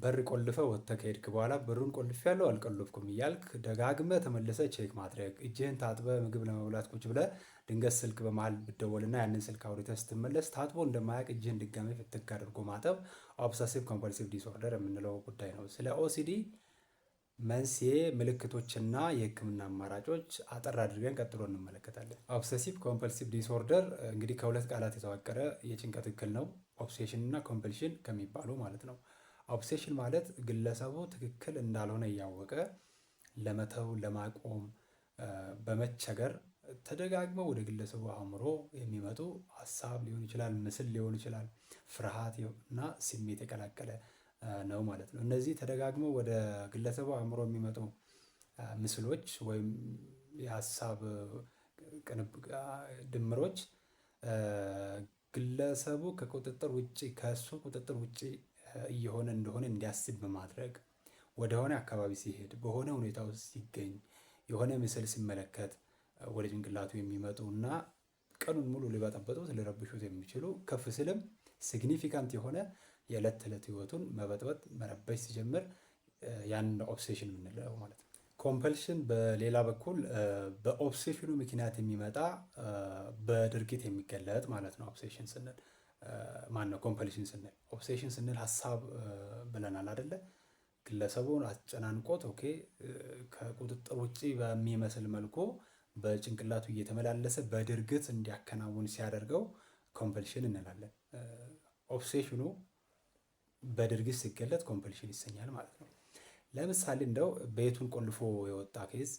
በር ቆልፈህ ወጥተህ ከሄድክ በኋላ በሩን ቆልፌያለሁ አልቆለፍኩም እያልክ ደጋግመህ ተመልሰህ ቼክ ማድረግ። እጅህን ታጥበህ ምግብ ለመብላት ቁጭ ብለህ ድንገት ስልክ በመሃል ብትደወልና ያንን ስልክ አውርተህ ስትመለስ ታጥቦ እንደማያውቅ እጅህን ድጋሜ ፍትክ አድርጎ ማጠብ ኦብሰሲቭ ኮምፐልሲቭ ዲስኦርደር የምንለው ጉዳይ ነው። ስለ ኦሲዲ መንስኤ፣ ምልክቶችና የህክምና አማራጮች አጠር አድርገን ቀጥሎ እንመለከታለን። ኦብሰሲቭ ኮምፐልሲቭ ዲስኦርደር እንግዲህ ከሁለት ቃላት የተዋቀረ የጭንቀት እክል ነው። ኦብሴሽን እና ኮምፐልሽን ከሚባሉ ማለት ነው። ኦብሴሽን ማለት ግለሰቡ ትክክል እንዳልሆነ እያወቀ ለመተው ለማቆም በመቸገር ተደጋግመው ወደ ግለሰቡ አእምሮ የሚመጡ ሀሳብ ሊሆን ይችላል፣ ምስል ሊሆን ይችላል፣ ፍርሃት እና ስሜት የቀላቀለ ነው ማለት ነው። እነዚህ ተደጋግመው ወደ ግለሰቡ አእምሮ የሚመጡ ምስሎች ወይም የሀሳብ ድምሮች ግለሰቡ ከቁጥጥር ውጭ ከእሱ ቁጥጥር ውጭ እየሆነ እንደሆነ እንዲያስብ በማድረግ ወደሆነ አካባቢ ሲሄድ በሆነ ሁኔታ ውስጥ ሲገኝ የሆነ ምስል ሲመለከት ወደ ጭንቅላቱ የሚመጡ እና ቀኑን ሙሉ ሊበጠበጡት ሊረብሹት የሚችሉ ከፍ ስልም ሲግኒፊካንት የሆነ የዕለት ተዕለት ህይወቱን መበጥበጥ መረበሽ ሲጀምር ያን ኦብሴሽን የምንለው ማለት ነው። ኮምፐልሽን በሌላ በኩል በኦብሴሽኑ ምክንያት የሚመጣ በድርጊት የሚገለጥ ማለት ነው። ኦብሴሽን ስንል ማነው? ኮምፐልሽን ስንል ኦብሴሽን ስንል ሀሳብ ብለናል አይደለ? ግለሰቡን አጨናንቆት ኦኬ ከቁጥጥር ውጭ በሚመስል መልኩ በጭንቅላቱ እየተመላለሰ በድርጊት እንዲያከናውን ሲያደርገው ኮምፐልሽን እንላለን። ኦብሴሽኑ በድርጊት ሲገለጥ ኮምፐልሽን ይሰኛል ማለት ነው። ለምሳሌ እንደው ቤቱን ቆልፎ የወጣ ኬዝ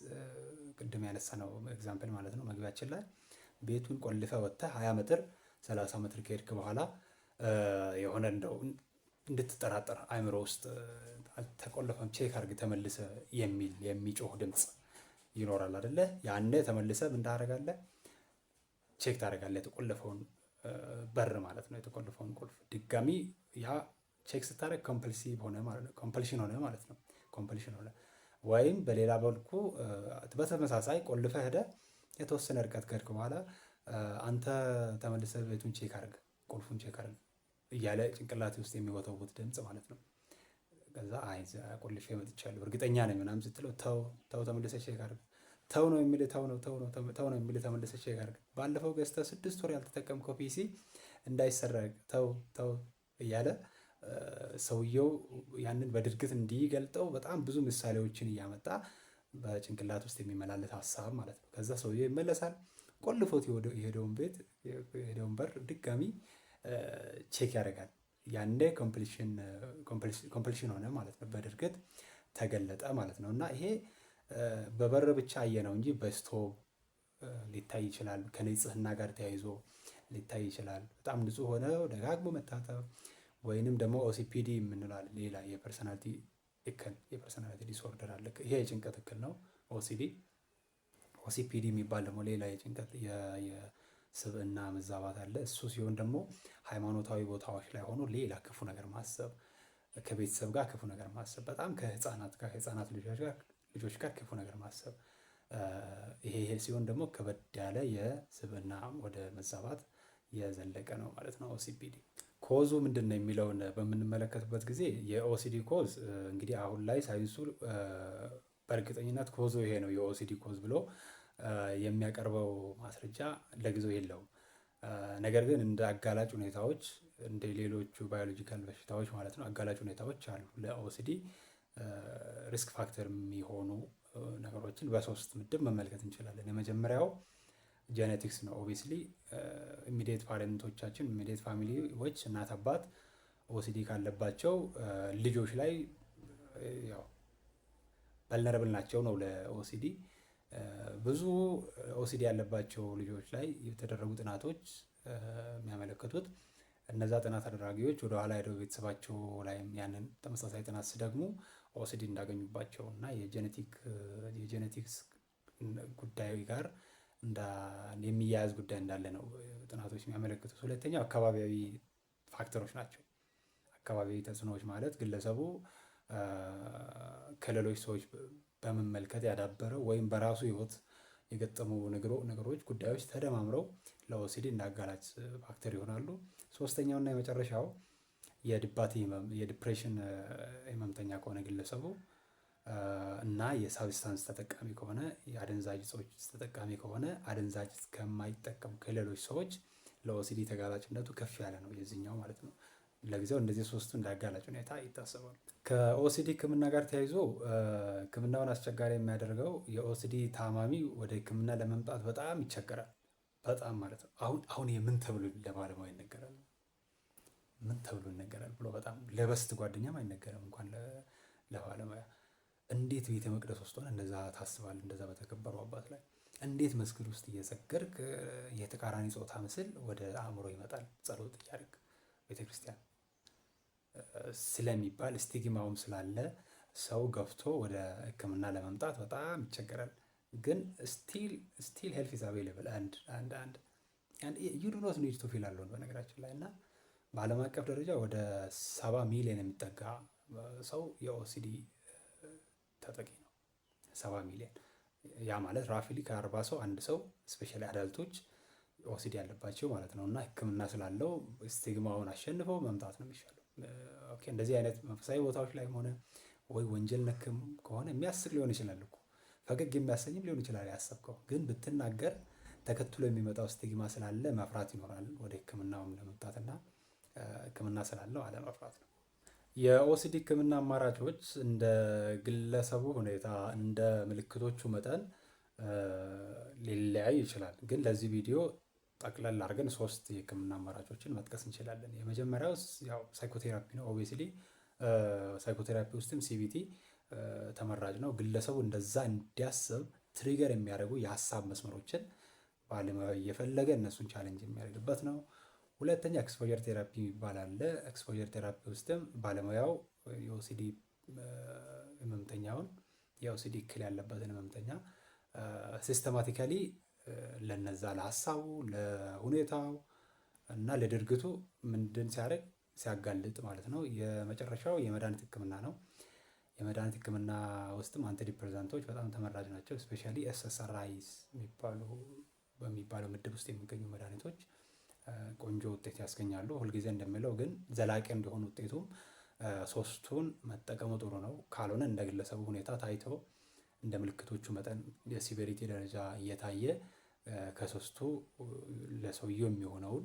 ቅድም ያነሳነው ኤግዛምፕል ማለት ነው። መግቢያችን ላይ ቤቱን ቆልፈ ወጥተህ 20 ሜትር 30 ሜትር ከሄድክ በኋላ የሆነ እንደው እንድትጠራጠር አእምሮ ውስጥ አልተቆለፈም ቼክ አድርግ ተመልሰ የሚል የሚጮህ ድምፅ ይኖራል አይደለ? ያኔ ተመልሰ ምን ታደርጋለህ? ቼክ ታደርጋለህ የተቆለፈውን በር ማለት ነው። የተቆለፈውን ቁልፍ ድጋሚ ያ ቼክ ስታደርግ ኮምፐልሲቭ ሆነ ማለት ነው። ኮምፐልሽን ሆነ ማለት ነው። ኮምፐልሽን ሆነ ወይም በሌላ መልኩ በተመሳሳይ ቆልፈህ ሄደህ የተወሰነ ርቀት ከሄድክ በኋላ አንተ ተመልሰህ ቤቱን ቼክ አድርግ፣ ቁልፉን ቼክ አድርግ እያለ ጭንቅላት ውስጥ የሚወተውት ድምፅ ማለት ነው። ከዛ አይ ቆልፌ መጥቻለሁ እርግጠኛ ነኝ ምናምን ስትለው ተው ተመልሰህ ቼክ አድርግ፣ ተው ነው የሚልህ፣ ተው ነው የሚልህ፣ ተመልሰህ ቼክ አድርግ፣ ባለፈው ገዝተህ 6 ወር ያልተጠቀምከው ፒሲ እንዳይሰረቅ ተው እያለ ሰውየው ያንን በድርጊት እንዲገልጠው በጣም ብዙ ምሳሌዎችን እያመጣ በጭንቅላት ውስጥ የሚመላለስ ሀሳብ ማለት ነው። ከዛ ሰውየው ይመለሳል፣ ቆልፎት የሄደውን በር ድጋሚ ቼክ ያደርጋል። ያኔ ኮምፐልሽን ሆነ ማለት ነው። በድርጊት ተገለጠ ማለት ነው። እና ይሄ በበር ብቻ አየነው እንጂ በስቶቭ ሊታይ ይችላል። ከንጽህና ጋር ተያይዞ ሊታይ ይችላል። በጣም ንጹህ ሆነ ደጋግሞ መታጠብ ወይንም ደግሞ ኦሲፒዲ የምንለው ሌላ የፐርሰናሊቲ እክል የፐርሰናሊቲ ዲስኦርደር አለ። ይሄ የጭንቀት እክል ነው ኦሲዲ። ኦሲፒዲ የሚባል ደግሞ ሌላ የጭንቀት የስብዕና መዛባት አለ። እሱ ሲሆን ደግሞ ሃይማኖታዊ ቦታዎች ላይ ሆኖ ሌላ ክፉ ነገር ማሰብ፣ ከቤተሰብ ጋር ክፉ ነገር ማሰብ፣ በጣም ከህፃናት ልጆች ጋር ክፉ ነገር ማሰብ፣ ይሄ ሲሆን ደግሞ ከበድ ያለ የስብዕና ወደ መዛባት የዘለቀ ነው ማለት ነው ኦሲፒዲ። ኮዙ ምንድን ነው የሚለውን በምንመለከትበት ጊዜ የኦሲዲ ኮዝ እንግዲህ አሁን ላይ ሳይንሱ በእርግጠኝነት ኮዙ ይሄ ነው የኦሲዲ ኮዝ ብሎ የሚያቀርበው ማስረጃ ለጊዜው የለውም። ነገር ግን እንደ አጋላጭ ሁኔታዎች እንደ ሌሎቹ ባዮሎጂካል በሽታዎች ማለት ነው አጋላጭ ሁኔታዎች አሉ። ለኦሲዲ ሪስክ ፋክተር የሚሆኑ ነገሮችን በሶስት ምድብ መመልከት እንችላለን። የመጀመሪያው ጄኔቲክስ ነው። ኦብቪስሊ ኢሚዲየት ፓረንቶቻችን ኢሚዲየት ፋሚሊዎች እናት አባት ኦሲዲ ካለባቸው ልጆች ላይ ያው ቨልነረብል ናቸው ነው ለኦሲዲ። ብዙ ኦሲዲ ያለባቸው ልጆች ላይ የተደረጉ ጥናቶች የሚያመለክቱት እነዛ ጥናት አድራጊዎች ወደ ኋላ ሄደው ቤተሰባቸው ላይም ያንን ተመሳሳይ ጥናት ሲደግሙ ኦሲዲ እንዳገኙባቸው እና የጄኔቲክስ ጉዳይ ጋር የሚያያዝ ጉዳይ እንዳለ ነው ጥናቶች የሚያመለክቱት። ሁለተኛው አካባቢያዊ ፋክተሮች ናቸው። አካባቢያዊ ተጽዕኖዎች ማለት ግለሰቡ ከሌሎች ሰዎች በመመልከት ያዳበረው ወይም በራሱ ህይወት የገጠሙ ነገሮች ጉዳዮች ተደማምረው ለኦሲዲ እንዳጋላጭ ፋክተር ይሆናሉ። ሶስተኛውና የመጨረሻው የድባቴ ህመም የዲፕሬሽን ህመምተኛ ከሆነ ግለሰቡ እና የሳብስታንስ ተጠቃሚ ከሆነ የአደንዛዥ እጾች ተጠቃሚ ከሆነ አደንዛዥ ከማይጠቀሙ ከሌሎች ሰዎች ለኦሲዲ ተጋላጭነቱ ከፍ ያለ ነው የዚህኛው ማለት ነው። ለጊዜው እንደዚህ ሶስቱ እንዳጋላጭ ሁኔታ ይታሰባል። ከኦሲዲ ህክምና ጋር ተያይዞ ህክምናውን አስቸጋሪ የሚያደርገው የኦሲዲ ታማሚ ወደ ህክምና ለመምጣት በጣም ይቸገራል። በጣም ማለት ነው። አሁን ምን ተብሎ ለባለሙያ ይነገራል? ምን ተብሎ ይነገራል ብሎ በጣም ለበስት ጓደኛም አይነገርም እንኳን ለባለሙያ። እንዴት ቤተ መቅደስ ውስጥ ሆነ እንደዛ ታስባል? እንደዛ በተከበሩ አባት ላይ እንዴት መስጊድ ውስጥ እየሰገድክ የተቃራኒ ጾታ ምስል ወደ አእምሮ ይመጣል? ጸሎት እያደረግ ቤተክርስቲያን ስለሚባል ስቲግማውም ስላለ ሰው ገፍቶ ወደ ህክምና ለመምጣት በጣም ይቸገራል። ግን ስቲል ሄልፕ ኢዝ አቬይላብል አንድ ዩ ዱ ኖት ኒድ ቱ ፊል አሎን በነገራችን ላይ እና በዓለም አቀፍ ደረጃ ወደ 70 ሚሊዮን የሚጠጋ ሰው የኦሲዲ ተጠቂ ነው። 70 ሚሊዮን ያ ማለት ራፊሊ ከ40 ሰው አንድ ሰው ስፔሻሊ አዳልቶች ኦሲዲ ያለባቸው ማለት ነው። እና ህክምና ስላለው ስቲግማውን አሸንፈው መምጣት ነው የሚሻለው። ኦኬ እንደዚህ አይነት መንፈሳዊ ቦታዎች ላይ ሆነ ወይ ወንጀል ነክም ከሆነ የሚያስቅ ሊሆን ይችላል እኮ ፈገግ የሚያሰኝም ሊሆን ይችላል ያሰብከው። ግን ብትናገር ተከትሎ የሚመጣው ስቲግማ ስላለ መፍራት ይኖራል ወደ ህክምናውም ለመምጣትና ህክምና ስላለው አለመፍራት ነው። የኦሲዲ ህክምና አማራጮች እንደ ግለሰቡ ሁኔታ እንደ ምልክቶቹ መጠን ሊለያይ ይችላል። ግን ለዚህ ቪዲዮ ጠቅለል አድርገን 3 የህክምና አማራጮችን መጥቀስ እንችላለን። የመጀመሪያው ያው ሳይኮቴራፒ ነው። ኦብቪየስሊ ሳይኮቴራፒ ውስጥም ሲቢቲ ተመራጭ ነው። ግለሰቡ እንደዛ እንዲያስብ ትሪገር የሚያደርጉ የሀሳብ መስመሮችን ባለሙያ እየፈለገ እነሱን ቻሌንጅ የሚያደርግበት ነው። ሁለተኛ ኤክስፖዠር ቴራፒ ይባላል። ኤክስፖዠር ቴራፒ ውስጥም ባለሙያው የኦሲዲ ህመምተኛውን የኦሲዲ እክል ያለበትን ህመምተኛ ሲስተማቲካሊ ለነዛ ለሀሳቡ ለሁኔታው እና ለድርጊቱ ምንድን ሲያደርግ ሲያጋልጥ ማለት ነው። የመጨረሻው የመድኃኒት ህክምና ነው። የመድኃኒት ህክምና ውስጥም አንቲዲፕሬሳንቶች በጣም ተመራጭ ናቸው። ስፔሻሊ ኤስኤስአርአይስ በሚባለው ምድብ ውስጥ የሚገኙ መድኃኒቶች ቆንጆ ውጤት ያስገኛሉ። ሁልጊዜ እንደሚለው ግን ዘላቂ እንዲሆን ውጤቱም 3ቱን መጠቀሙ ጥሩ ነው። ካልሆነ እንደ ግለሰቡ ሁኔታ ታይቶ እንደ ምልክቶቹ መጠን የሲቪሪቲ ደረጃ እየታየ ከ3ቱ ለሰውየው የሚሆነውን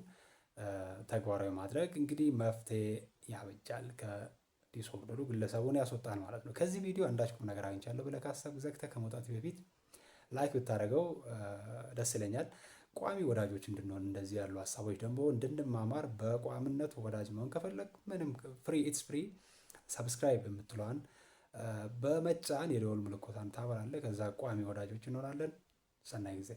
ተግባራዊ ማድረግ እንግዲህ መፍትሄ ያበጃል። ከዲስኦርደሩ ግለሰቡን ያስወጣል ማለት ነው። ከዚህ ቪዲዮ አንዳች ቁም ነገር አግኝቻለሁ ብለህ ካሰብክ ዘግተህ ከመውጣት በፊት ላይክ ብታደርገው ደስ ይለኛል። ቋሚ ወዳጆች እንድንሆን እንደዚህ ያሉ ሀሳቦች ደግሞ እንድንማማር በቋምነት ወዳጅ መሆን ከፈለግ ምንም ኢትስ ፍሪ ሰብስክራይብ የምትለዋን በመጫን የደወል ምልክቱን ታበራለህ። ከዛ ቋሚ ወዳጆች እንሆናለን። ሰናይ ጊዜ